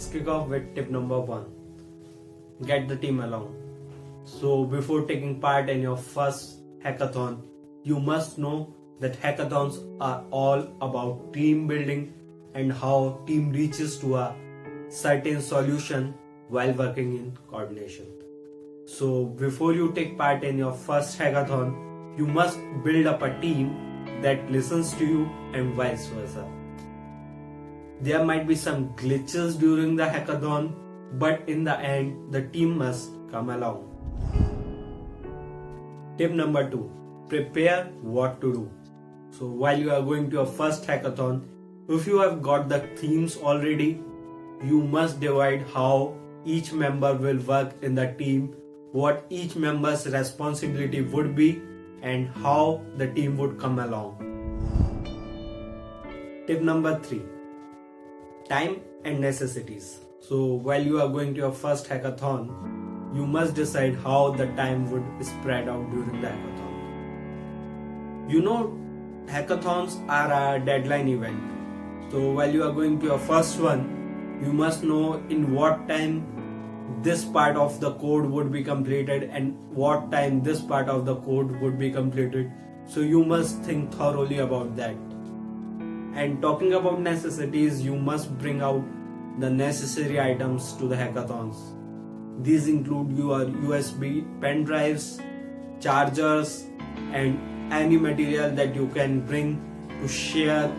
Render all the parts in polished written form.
let's kick off with tip number 1. Get the team along. So before taking part in your first hackathon, you must know that hackathons are all about team building and how team reaches to a certain solution while working in coordination. So before you take part in your first hackathon, you must build up a team that listens to you and vice versa. There might be some glitches during the hackathon, but in the end, the team must come along. Tip number 2. Prepare what to do. So while you are going to your first hackathon, if you have got the themes already, you must divide how each member will work in the team, what each member's responsibility would be, and how the team would come along. Tip number 3. Time and necessities. So while you are going to your first hackathon, you must decide how the time would spread out during the hackathon. You know, hackathons are a deadline event. So while you are going to your first one, you must know in what time this part of the code would be completed and what time this part of the code would be completed. So you must think thoroughly about that. And talking about necessities, you must bring out the necessary items to the hackathons. These include your USB pen drives, chargers, and any material that you can bring to share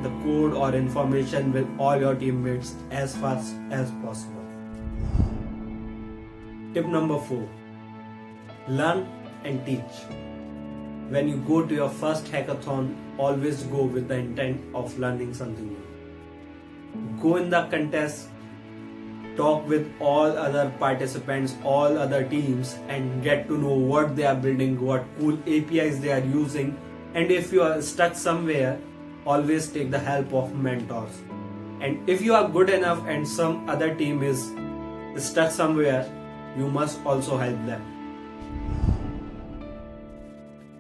the code or information with all your teammates as fast as possible. Tip number 4. Learn and teach. When you go to your first hackathon, always go with the intent of learning something new. Go in the contest, talk with all other participants, all other teams, and get to know what they are building, what cool APIs they are using, and if you are stuck somewhere, always take the help of mentors. And if you are good enough and some other team is stuck somewhere, you must also help them.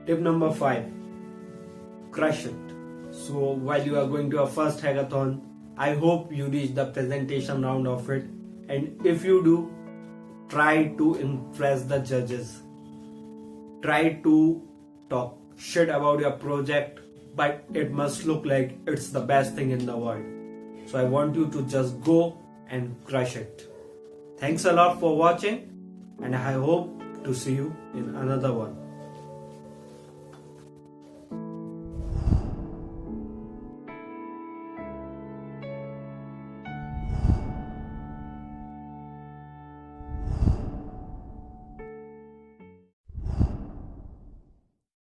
Tip number 5. Crush it. So while you are going to your first hackathon, I hope you reach the presentation round of it, and if you do, try to impress the judges. Try to talk shit about your project, but it must look like it's the best thing in the world. So I want you to just go and crush it. Thanks a lot for watching, and I hope to see you in another one.